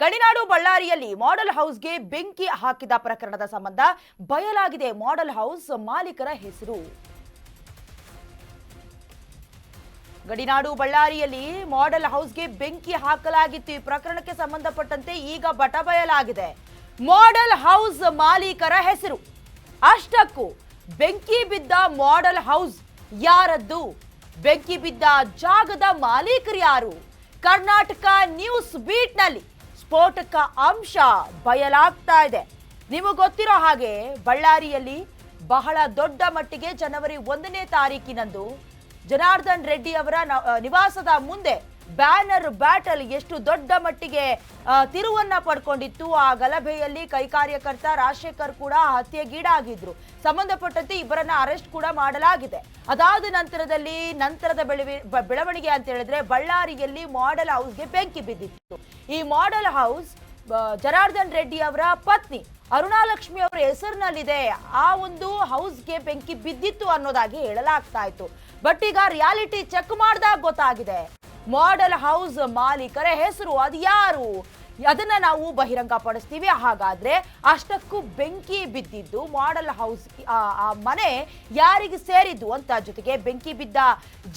ಗಡಿನಾಡು ಬಳ್ಳಾರಿಯಲ್ಲಿ ಮಾಡೆಲ್ ಹೌಸ್ಗೆ ಬೆಂಕಿ ಹಾಕಿದ ಪ್ರಕರಣದ ಸಂಬಂಧ ಬಯಲಾಗಿದೆ ಮಾಡೆಲ್ ಹೌಸ್ ಮಾಲೀಕರ ಹೆಸರು. ಗಡಿನಾಡು ಬಳ್ಳಾರಿಯಲ್ಲಿ ಮಾಡೆಲ್ ಹೌಸ್ಗೆ ಬೆಂಕಿ ಹಾಕಲಾಗಿತ್ತು. ಈ ಪ್ರಕರಣಕ್ಕೆ ಸಂಬಂಧಪಟ್ಟಂತೆ ಈಗ ಬಟ ಬಯಲಾಗಿದೆ. ಮಾಡೆಲ್ ಹೌಸ್ ಮಾಲೀಕರ ಹೆಸರು, ಅಷ್ಟಕ್ಕೂ ಬೆಂಕಿ ಬಿದ್ದ ಮಾಡೆಲ್ ಹೌಸ್ ಯಾರದ್ದು, ಬೆಂಕಿ ಬಿದ್ದ ಜಾಗದ ಮಾಲೀಕರು ಯಾರು? ಕರ್ನಾಟಕ ನ್ಯೂಸ್ ಬೀಟ್ನಲ್ಲಿ ಸ್ಫೋಟಕ ಅಂಶ ಬಯಲಾಗ್ತಾ ಇದೆ. ನಿಮಗೆ ಗೊತ್ತಿರೋ ಹಾಗೆ ಬಳ್ಳಾರಿಯಲ್ಲಿ ಬಹಳ ದೊಡ್ಡ ಮಟ್ಟಿಗೆ ಜನವರಿ 1ನೇ ತಾರೀಕಿನಂದು ಜನಾರ್ದನ್ ರೆಡ್ಡಿ ಅವರ ನಿವಾಸದ ಮುಂದೆ ಬ್ಯಾನರ್ ಬ್ಯಾಟಲ್ ಎಷ್ಟು ದೊಡ್ಡ ಮಟ್ಟಿಗೆ ತಿರುವನ್ನ ಪಡ್ಕೊಂಡಿತ್ತು. ಆ ಗಲಭೆಯಲ್ಲಿ ಕೈ ಕಾರ್ಯಕರ್ತ ರಾಜಶೇಖರ್ ಕೂಡ ಹತ್ಯೆಗೀಡಾಗಿದ್ರು. ಸಂಬಂಧಪಟ್ಟಂತೆ ಇಬ್ಬರನ್ನ ಅರೆಸ್ಟ್ ಕೂಡ ಮಾಡಲಾಗಿದೆ. ಅದಾದ ನಂತರದ ಬೆಳವಣಿಗೆ ಅಂತ ಹೇಳಿದ್ರೆ ಬಳ್ಳಾರಿಯಲ್ಲಿ ಮಾಡೆಲ್ ಹೌಸ್ಗೆ ಬೆಂಕಿ ಬಿದ್ದಿತ್ತು. ಈ ಮಾಡೆಲ್ ಹೌಸ್ ಜನಾರ್ದನ್ ರೆಡ್ಡಿ ಅವರ ಪತ್ನಿ ಅರುಣಾಲಕ್ಷ್ಮಿ ಅವರ ಹೆಸರಿನಲ್ಲಿದೆ. ಆ ಒಂದು ಹೌಸ್ಗೆ ಬೆಂಕಿ ಬಿದ್ದಿತ್ತು ಅನ್ನೋದಾಗಿ ಹೇಳಲಾಗ್ತಾ ಇತ್ತು. ಬಟ್ ಈಗ ರಿಯಾಲಿಟಿ ಚೆಕ್ ಮಾಡಿದಾಗ ಗೊತ್ತಾಗಿದೆ ಮಾಡೆಲ್ ಹೌಸ್ ಮಾಲೀಕರ ಹೆಸರು ಅದು ಯಾರು, ಅದನ್ನ ನಾವು ಬಹಿರಂಗ ಪಡಿಸ್ತೀವಿ. ಹಾಗಾದ್ರೆ ಅಷ್ಟಕ್ಕೂ ಬೆಂಕಿ ಬಿದ್ದಿದ್ದು ಮಾಡೆಲ್ ಹೌಸ್ ಆ ಮನೆ ಯಾರಿಗೆ ಸೇರಿದ್ದು ಅಂತ, ಜೊತೆಗೆ ಬೆಂಕಿ ಬಿದ್ದ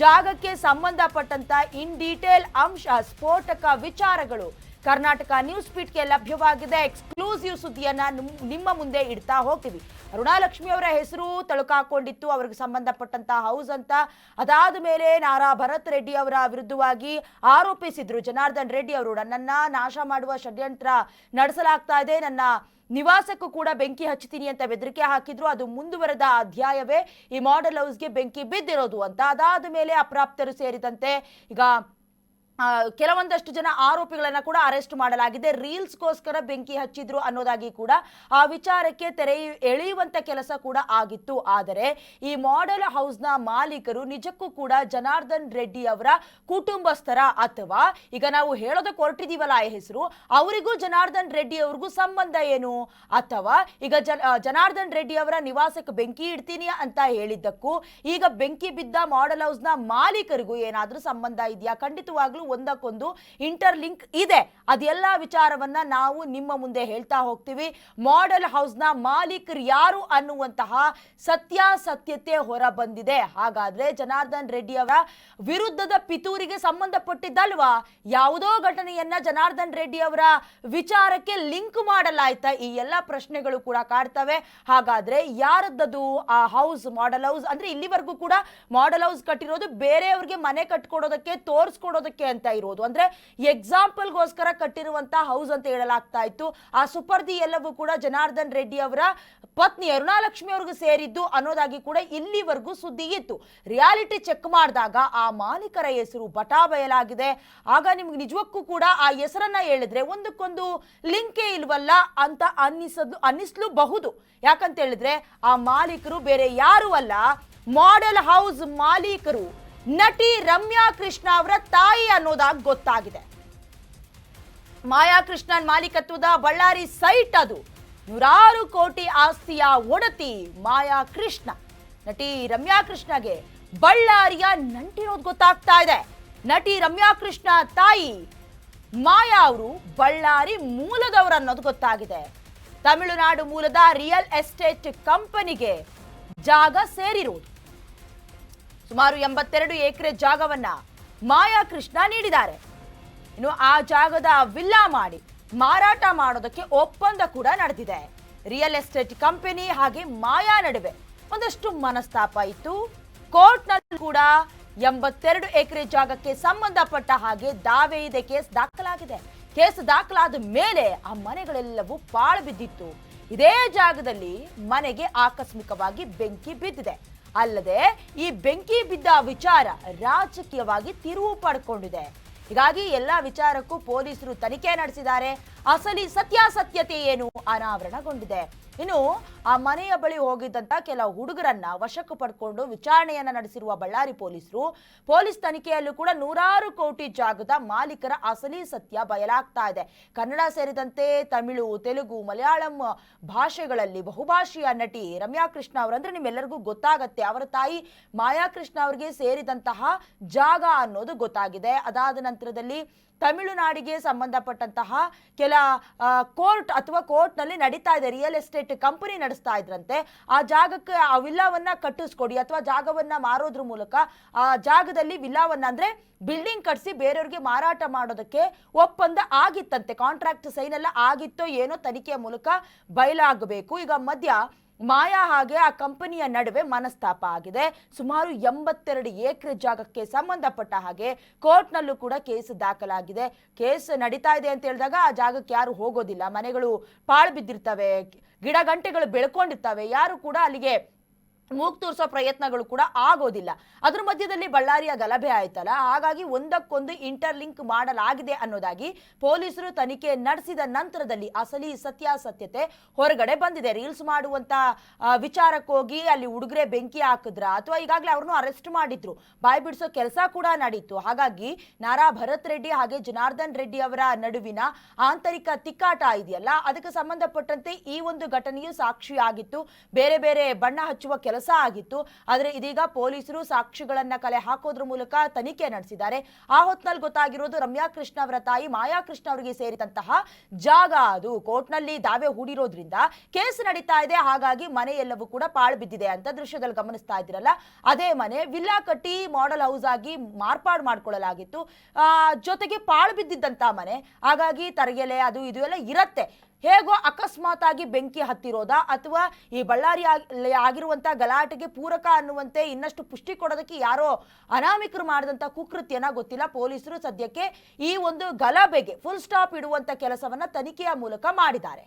ಜಾಗಕ್ಕೆ ಸಂಬಂಧಪಟ್ಟಂತ ಇನ್ ಡೀಟೇಲ್ ಅಂಶ, ಸ್ಫೋಟಕ ವಿಚಾರಗಳು ಕರ್ನಾಟಕ ನ್ಯೂಸ್ ಬೀಟ್ಗೆ ಲಭ್ಯವಾಗಿದೆ. ಎಕ್ಸ್ಕ್ಲೂಸಿವ್ ಸುದ್ದಿಯನ್ನ ನಿಮ್ಮ ಮುಂದೆ ಇಡ್ತಾ ಹೋಗ್ತೀವಿ. ಅರುಣಾಲಕ್ಷ್ಮಿ ಅವರ ಹೆಸರು ತಳುಕಾಕೊಂಡಿತ್ತು ಅವರಿಗೆ ಸಂಬಂಧಪಟ್ಟಂತ ಹೌಸ್ ಅಂತ. ಅದಾದ ಮೇಲೆ ನಾರಾ ಭರತ್ ರೆಡ್ಡಿ ಅವರ ವಿರುದ್ಧವಾಗಿ ಆರೋಪಿಸಿದ್ರು ಜನಾರ್ದನ್ ರೆಡ್ಡಿ ಅವರು, ನನ್ನನ್ನ ನಾಶ ಮಾಡುವ ಷಡ್ಯಂತ್ರ ನಡೆಸಲಾಗ್ತಾ ಇದೆ, ನನ್ನ ನಿವಾಸಕ್ಕೂ ಕೂಡ ಬೆಂಕಿ ಹಚ್ಚುತ್ತೀನಿ ಅಂತ ಬೆದರಿಕೆ ಹಾಕಿದ್ರು. ಅದು ಮುಂದುವರೆದ ಅಧ್ಯಾಯವೇ ಈ ಮಾಡೆಲ್ ಹೌಸ್ಗೆ ಬೆಂಕಿ ಬಿದ್ದಿರೋದು ಅಂತ. ಅದಾದ ಮೇಲೆ ಅಪ್ರಾಪ್ತರು ಸೇರಿದಂತೆ ಈಗ ಕೆಲವೊಂದಷ್ಟು ಜನ ಆರೋಪಿಗಳನ್ನ ಕೂಡ ಅರೆಸ್ಟ್ ಮಾಡಲಾಗಿದೆ. ರೀಲ್ಸ್ಗೋಸ್ಕರ ಬೆಂಕಿ ಹಚ್ಚಿದ್ರು ಅನ್ನೋದಾಗಿ ಕೂಡ ಆ ವಿಚಾರಕ್ಕೆ ತೆರೆ ಎಳೆಯುವಂತ ಕೆಲಸ ಕೂಡ ಆಗಿತ್ತು. ಆದರೆ ಈ ಮಾಡೆಲ್ ಹೌಸ್ನ ಮಾಲೀಕರು ನಿಜಕ್ಕೂ ಕೂಡ ಜನಾರ್ದನ್ ರೆಡ್ಡಿ ಅವರ ಕುಟುಂಬಸ್ಥರ, ಅಥವಾ ಈಗ ನಾವು ಹೇಳೋದಕ್ಕೆ ಹೊರಟಿದೀವಲ್ಲ ಆ ಹೆಸರು, ಅವರಿಗೂ ಜನಾರ್ದನ್ ರೆಡ್ಡಿ ಅವ್ರಿಗೂ ಸಂಬಂಧ ಏನು? ಅಥವಾ ಈಗ ಜನಾರ್ದನ್ ರೆಡ್ಡಿ ಅವರ ನಿವಾಸಕ್ಕೆ ಬೆಂಕಿ ಇಡ್ತೀನಿ ಅಂತ ಹೇಳಿದ್ದಕ್ಕೂ ಈಗ ಬೆಂಕಿ ಬಿದ್ದ ಮಾಡೆಲ್ ಹೌಸ್ನ ಮಾಲೀಕರಿಗೂ ಏನಾದ್ರೂ ಸಂಬಂಧ ಇದೆಯಾ? ಖಂಡಿತವಾಗ್ಲೂ ಒಂದಕ್ಕೊಂದು ಇಂಟರ್ಲಿಂಕ್ ಇದೆ. ಅದೆಲ್ಲ ವಿಚಾರವನ್ನ ನಾವು ನಿಮ್ಮ ಮುಂದೆ ಹೇಳ್ತಾ ಹೋಗ್ತೀವಿ. ಮಾಡೆಲ್ ಹೌಸ್ನ ಮಾಲೀಕರು ಯಾರು ಅನ್ನುವಂತಹ ಸತ್ಯಾಸತ್ಯತೆ ಹೊರ ಬಂದಿದೆ. ಹಾಗಾದ್ರೆ ಜನಾರ್ದನ್ ರೆಡ್ಡಿ ಅವರ ವಿರುದ್ಧದ ಪಿತೂರಿಗೆ ಸಂಬಂಧಪಟ್ಟಿದ್ದಲ್ವಾ? ಯಾವುದೋ ಘಟನೆಯನ್ನ ಜನಾರ್ದನ್ ರೆಡ್ಡಿ ಅವರ ವಿಚಾರಕ್ಕೆ ಲಿಂಕ್ ಮಾಡಲಾಯ್ತಾ? ಈ ಎಲ್ಲ ಪ್ರಶ್ನೆಗಳು ಕೂಡ ಕಾಡ್ತವೆ. ಹಾಗಾದ್ರೆ ಯಾರದ್ದದು ಆ ಹೌಸ್? ಮಾಡೆಲ್ ಹೌಸ್ ಅಂದ್ರೆ ಇಲ್ಲಿವರೆಗೂ ಕೂಡ ಮಾಡೆಲ್ ಹೌಸ್ ಕಟ್ಟಿರೋದು ಬೇರೆಯವ್ರಿಗೆ ಮನೆ ಕಟ್ಕೊಡೋದಕ್ಕೆ, ತೋರಿಸ್ಕೊಡೋದಕ್ಕೆ ಅಂತ ಇರೋದು, ಅಂದ್ರೆ ಎಕ್ಸಾಂಪಲ್ಗೋಸ್ಕರ ಕಟ್ಟಿರುವಂತಹ ಹೌಸ್ ಅಂತ ಹೇಳಲಾಗ್ತಾ ಇತ್ತು. ಆ ಸುಪರ್ದಿ ಎಲ್ಲವೂ ಕೂಡ ಜನಾರ್ದನ್ ರೆಡ್ಡಿ ಅವರ ಪತ್ನಿ ಅರುಣಾಲಕ್ಷ್ಮಿ ಅವ್ರಿಗೆ ಸೇರಿದ್ದು ಅನ್ನೋದಾಗಿ ಕೂಡ ಇಲ್ಲಿವರೆಗೂ ಸುದ್ದಿ ಇತ್ತು. ರಿಯಾಲಿಟಿ ಚೆಕ್ ಮಾಡಿದಾಗ ಆ ಮಾಲೀಕರ ಹೆಸರು ಬಟಾ ಬಯಲಾಗಿದೆ. ಆಗ ನಿಮ್ಗೆ ನಿಜಕ್ಕೂ ಕೂಡ ಆ ಹೆಸರನ್ನ ಹೇಳಿದ್ರೆ ಒಂದಕ್ಕೊಂದು ಲಿಂಕೇ ಇಲ್ವಲ್ಲ ಅಂತ ಅನ್ನಿಸ್ಲೂಬಹುದು. ಯಾಕಂತ ಹೇಳಿದ್ರೆ ಆ ಮಾಲೀಕರು ಬೇರೆ ಯಾರು ಅಲ್ಲ, ಮಾಡೆಲ್ ಹೌಸ್ ಮಾಲೀಕರು ನಟಿ ರಮ್ಯಾ ಕೃಷ್ಣ ಅವರ ತಾಯಿ ಅನ್ನೋದಾಗಿ ಗೊತ್ತಾಗಿದೆ. ಮಾಯಾ ಕೃಷ್ಣನ್ ಮಾಲೀಕತ್ವದ ಬಳ್ಳಾರಿ ಸೈಟ್ ಅದು. 100 ಕೋಟಿ ಆಸ್ತಿಯ ಒಡತಿ ಮಾಯಾ ಕೃಷ್ಣ. ನಟಿ ರಮ್ಯಾ ಕೃಷ್ಣಗೆ ಬಳ್ಳಾರಿಯ ನಂಟಿರೋದು ಗೊತ್ತಾಗ್ತಾ ಇದೆ. ನಟಿ ರಮ್ಯಾ ಕೃಷ್ಣ ತಾಯಿ ಮಾಯಾ ಅವರು ಬಳ್ಳಾರಿ ಮೂಲದವರು ಅನ್ನೋದು ಗೊತ್ತಾಗಿದೆ. ತಮಿಳುನಾಡು ಮೂಲದ ರಿಯಲ್ ಎಸ್ಟೇಟ್ ಕಂಪನಿಗೆ ಜಾಗ ಸೇರಿರುವುದು. ಸುಮಾರು 82 ಎಕರೆ ಜಾಗವನ್ನ ಮಾಯಾ ಕೃಷ್ಣ ನೀಡಿದ್ದಾರೆ. ಇನ್ನು ಆ ಜಾಗದ ವಿಲ್ಲಾ ಮಾಡಿ ಮಾರಾಟ ಮಾಡೋದಕ್ಕೆ ಒಪ್ಪಂದ ಕೂಡ ನಡೆದಿದೆ. ರಿಯಲ್ ಎಸ್ಟೇಟ್ ಕಂಪನಿ ಹಾಗೆ ಮಾಯಾ ನಡುವೆ ಒಂದಷ್ಟು ಮನಸ್ತಾಪ ಇತ್ತು. ಕೋರ್ಟ್ನಲ್ಲಿ ಕೂಡ 82 ಎಕರೆ ಜಾಗಕ್ಕೆ ಸಂಬಂಧಪಟ್ಟ ಹಾಗೆ ದಾವೆ ಇದೆ. ಕೇಸ್ ದಾಖಲಾಗಿದೆ. ಕೇಸ್ ದಾಖಲಾದ ಮೇಲೆ ಆ ಮನೆಗಳೆಲ್ಲವೂ ಪಾಳು ಬಿದ್ದಿತ್ತು. ಇದೇ ಜಾಗದಲ್ಲಿ ಮನೆಗೆ ಆಕಸ್ಮಿಕವಾಗಿ ಬೆಂಕಿ ಬಿದ್ದಿದೆ. ಅಲ್ಲದೆ ಈ ಬೆಂಕಿ ಬಿದ್ದ ವಿಚಾರ ರಾಜಕೀಯವಾಗಿ ತಿರುವು ಪಡ್ಕೊಂಡಿದೆ. ಹೀಗಾಗಿ ಎಲ್ಲ ವಿಚಾರಕ್ಕೂ ಪೊಲೀಸರು ತನಿಖೆ ನಡೆಸಿದ್ದಾರೆ. ಅಸಲಿ ಸತ್ಯಾಸತ್ಯತೆ ಏನು ಅನಾವರಣಗೊಂಡಿದೆ. ಇನ್ನು ಆ ಮನೆಯ ಬಳಿ ಹೋಗಿದ್ದಂತ ಕೆಲವು ಹುಡುಗರನ್ನ ವಶಕ್ಕೆ ಪಡ್ಕೊಂಡು ವಿಚಾರಣೆಯನ್ನ ನಡೆಸಿರುವ ಬಳ್ಳಾರಿ ಪೊಲೀಸ್ ತನಿಖೆಯಲ್ಲೂ ಕೂಡ 100 ಕೋಟಿ ಜಾಗದ ಮಾಲೀಕರ ಅಸಲಿ ಸತ್ಯ ಬಯಲಾಗ್ತಾ ಇದೆ. ಕನ್ನಡ ಸೇರಿದಂತೆ ತಮಿಳು, ತೆಲುಗು, ಮಲಯಾಳಂ ಭಾಷೆಗಳಲ್ಲಿ ಬಹುಭಾಷೀಯ ನಟಿ ರಮ್ಯಾ ಕೃಷ್ಣ ಅವರಂದ್ರೆ ನಿಮ್ಮೆಲ್ಲರಿಗೂ ಗೊತ್ತಾಗತ್ತೆ. ಅವರ ತಾಯಿ ಮಾಯಾ ಕೃಷ್ಣ ಅವರಿಗೆ ಸೇರಿದಂತಹ ಜಾಗ ಅನ್ನೋದು ಗೊತ್ತಾಗಿದೆ. ಅದಾದ ನಂತರದಲ್ಲಿ ತಮಿಳುನಾಡಿಗೆ ಸಂಬಂಧಪಟ್ಟಂತಹ ಕೆಲ ಕೋರ್ಟ್ ಅಥವಾ ಕೋರ್ಟ್ನಲ್ಲಿ ನಡೀತಾ ಇದೆ. ರಿಯಲ್ ಎಸ್ಟೇಟ್ ಕಂಪನಿ ನಡೆಸ್ತಾ ಇದ್ರಂತೆ. ಆ ಜಾಗಕ್ಕೆ ಆ ವಿಲ್ಲಾವನ್ನ ಕಟ್ಟಿಸ್ಕೊಡಿ ಅಥವಾ ಜಾಗವನ್ನ ಮಾರೋದ್ರ ಮೂಲಕ ಆ ಜಾಗದಲ್ಲಿ ವಿಲ್ಲಾವನ್ನ ಅಂದ್ರೆ ಬಿಲ್ಡಿಂಗ್ ಕಟ್ಸಿ ಬೇರೆಯವ್ರಿಗೆ ಮಾರಾಟ ಮಾಡೋದಕ್ಕೆ ಒಪ್ಪಂದ ಆಗಿತ್ತಂತೆ. ಕಾಂಟ್ರಾಕ್ಟ್ ಸೈನ್ ಎಲ್ಲ ಆಗಿತ್ತೋ ಏನೋ ತನಿಖೆಯ ಮೂಲಕ ಬಯಲಾಗಬೇಕು. ಈಗ ಮಧ್ಯ ಮಾಯಾ ಹಾಗೆ ಆ ಕಂಪನಿಯ ನಡುವೆ ಮನಸ್ತಾಪ ಆಗಿದೆ. ಸುಮಾರು 82 ಎಕರೆ ಜಾಗಕ್ಕೆ ಸಂಬಂಧಪಟ್ಟ ಹಾಗೆ ಕೋರ್ಟ್ನಲ್ಲೂ ಕೂಡ ಕೇಸ್ ದಾಖಲಾಗಿದೆ. ಕೇಸ್ ನಡೀತಾ ಇದೆ ಅಂತ ಹೇಳಿದಾಗ ಆ ಜಾಗಕ್ಕೆ ಯಾರು ಹೋಗೋದಿಲ್ಲ. ಮನೆಗಳು ಪಾಳು ಬಿದ್ದಿರ್ತವೆ, ಗಿಡ ಗಂಟೆಗಳು ಬೆಳ್ಕೊಂಡಿರ್ತವೆ, ಯಾರು ಕೂಡ ಅಲ್ಲಿಗೆ ಮೂಗ್ ತೂರಿಸೋ ಪ್ರಯತ್ನಗಳು ಕೂಡ ಆಗೋದಿಲ್ಲ. ಅದ್ರ ಮಧ್ಯದಲ್ಲಿ ಬಳ್ಳಾರಿಯ ಗಲಭೆ ಆಯ್ತಲ್ಲ, ಹಾಗಾಗಿ ಒಂದಕ್ಕೊಂದು ಇಂಟರ್ಲಿಂಕ್ ಮಾಡಲಾಗಿದೆ ಅನ್ನೋದಾಗಿ ಪೊಲೀಸರು ತನಿಖೆ ನಡೆಸಿದ ನಂತರದಲ್ಲಿ ಅಸಲಿ ಸತ್ಯಾಸತ್ಯತೆ ಹೊರಗಡೆ ಬಂದಿದೆ. ರೀಲ್ಸ್ ಮಾಡುವಂತ ವಿಚಾರಕ್ಕೆ ಹೋಗಿ ಅಲ್ಲಿ ಹುಡುಗರೆ ಬೆಂಕಿ ಹಾಕಿದ್ರ ಅಥವಾ ಈಗಾಗಲೇ ಅವ್ರನ್ನು ಅರೆಸ್ಟ್ ಮಾಡಿದ್ರು, ಬಾಯಿ ಬಿಡಿಸೋ ಕೆಲಸ ಕೂಡ ನಡೀತು. ಹಾಗಾಗಿ ನಾರಾ ಭರತ್ ರೆಡ್ಡಿ ಹಾಗೆ ಜನಾರ್ದನ್ ರೆಡ್ಡಿ ಅವರ ನಡುವಿನ ಆಂತರಿಕ ತಿಕ್ಕಾಟ ಇದೆಯಲ್ಲ, ಅದಕ್ಕೆ ಸಂಬಂಧಪಟ್ಟಂತೆ ಈ ಒಂದು ಘಟನೆಯು ಸಾಕ್ಷಿಯಾಗಿತ್ತು. ಬೇರೆ ಬೇರೆ ಬಣ್ಣ ಹಚ್ಚುವ ಕೆಲಸ ಆಗಿತ್ತು. ಆದರೆ ಇದೀಗ ಪೊಲೀಸರು ಸಾಕ್ಷಿಗಳನ್ನ ಕಲೆ ಹಾಕೋದ್ರ ಮೂಲಕ ತನಿಖೆ ನಡೆಸಿದ್ದಾರೆ. ಆ ಹೊತ್ತಿನಲ್ಲಿ ಗೊತ್ತಾಗಿರೋದು ರಮ್ಯಾ ಕೃಷ್ಣ ಅವರ ತಾಯಿ ಮಾಯಾ ಕೃಷ್ಣ ಅವರಿಗೆ ಸೇರಿದಂತಹ ಜಾಗ ಅದು ಕೋರ್ಟ್ನಲ್ಲಿ ದಾವೆ ಹೂಡಿರೋದ್ರಿಂದ ಕೇಸ್ ನಡೀತಾ ಇದೆ. ಹಾಗಾಗಿ ಮನೆ ಎಲ್ಲವೂ ಕೂಡ ಪಾಳು ಬಿದ್ದಿದೆ ಅಂತ ದೃಶ್ಯದಲ್ಲಿ ಗಮನಿಸ್ತಾ ಇದ್ದೀರಲ್ಲ, ಅದೇ ಮನೆ ವಿಲ್ಲಾ ಕಟ್ಟಿ ಮಾಡೆಲ್ ಹೌಸ್ ಆಗಿ ಮಾರ್ಪಾಡು ಮಾಡ್ಕೊಳ್ಳಲಾಗಿತ್ತು. ಜೊತೆಗೆ ಪಾಳು ಬಿದ್ದಿದ್ದಂತ ಮನೆ, ಹಾಗಾಗಿ ತರಗೆಲೆ ಅದು ಇದು ಎಲ್ಲ ಇರತ್ತೆ. ಹೇಗೋ ಅಕಸ್ಮಾತ್ ಆಗಿ ಬೆಂಕಿ ಹತ್ತಿರೋದಾ ಅಥವಾ ಈ ಬಳ್ಳಾರಿ ಆಗಿರುವಂತಹ ಗಲಾಟೆಗೆ ಪೂರಕ ಅನ್ನುವಂತೆ ಇನ್ನಷ್ಟು ಪುಷ್ಟಿ ಕೊಡೋದಕ್ಕೆ ಯಾರೋ ಅನಾಮಿಕರು ಮಾಡಿದಂತ ಕುಕೃತ್ಯನ ಗೊತ್ತಿಲ್ಲ. ಪೊಲೀಸರು ಸದ್ಯಕ್ಕೆ ಈ ಒಂದು ಗಲಭೆಗೆ ಫುಲ್ ಸ್ಟಾಪ್ ಇಡುವಂತ ಕೆಲಸವನ್ನ ತನಿಖೆಯ ಮೂಲಕ ಮಾಡಿದ್ದಾರೆ.